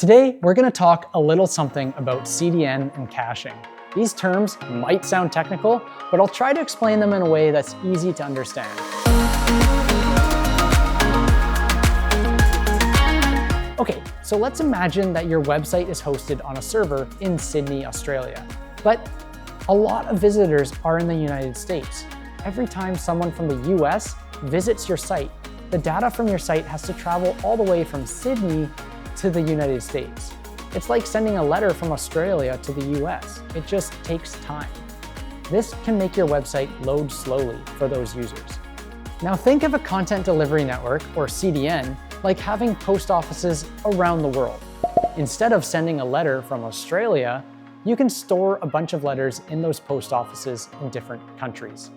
Today, we're going to talk a little something about CDN and caching. These terms might sound technical, but I'll try to explain them in a way that's easy to understand. Okay, so let's imagine that your website is hosted on a server in Sydney, Australia. But a lot of visitors are in the United States. Every time someone from the US visits your site, the data from your site has to travel all the way from Sydney to the United States. It's like sending a letter from Australia to the US. It just takes time. This can make your website load slowly for those users. Now think of a content delivery network, or CDN, like having post offices around the world. Instead of sending a letter from Australia, you can store a bunch of letters in those post offices in different countries.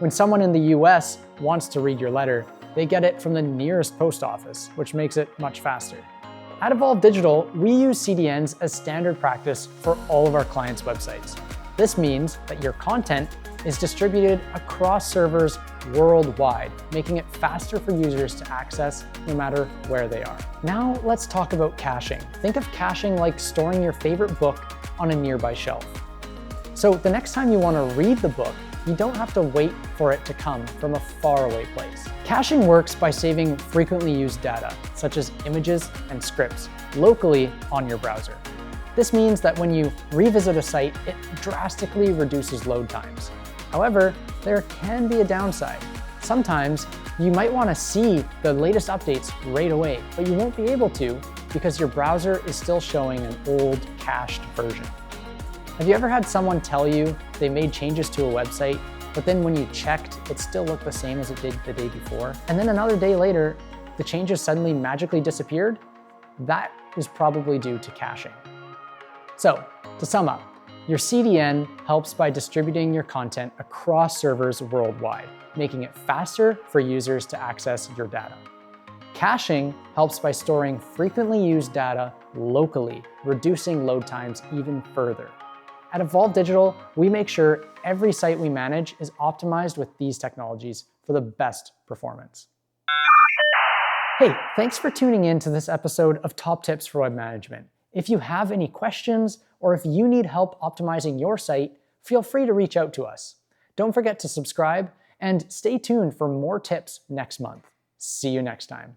When someone in the US wants to read your letter, they get it from the nearest post office, which makes it much faster. At Evolve Digital, we use CDNs as standard practice for all of our clients' websites. This means that your content is distributed across servers worldwide, making it faster for users to access no matter where they are. Now let's talk about caching. Think of caching like storing your favorite book on a nearby shelf. So the next time you want to read the book, you don't have to wait for it to come from a faraway place. Caching works by saving frequently used data, such as images and scripts, locally on your browser. This means that when you revisit a site, it drastically reduces load times. However, there can be a downside. Sometimes you might want to see the latest updates right away, but you won't be able to because your browser is still showing an old cached version. Have you ever had someone tell you they made changes to a website, but then when you checked, it still looked the same as it did the day before? And then another day later, the changes suddenly magically disappeared? That is probably due to caching. So, to sum up, your CDN helps by distributing your content across servers worldwide, making it faster for users to access your data. Caching helps by storing frequently used data locally, reducing load times even further. At Evolve Digital, we make sure every site we manage is optimized with these technologies for the best performance. Hey, thanks for tuning in to this episode of Top Tips for Web Management. If you have any questions or if you need help optimizing your site, feel free to reach out to us. Don't forget to subscribe and stay tuned for more tips next month. See you next time.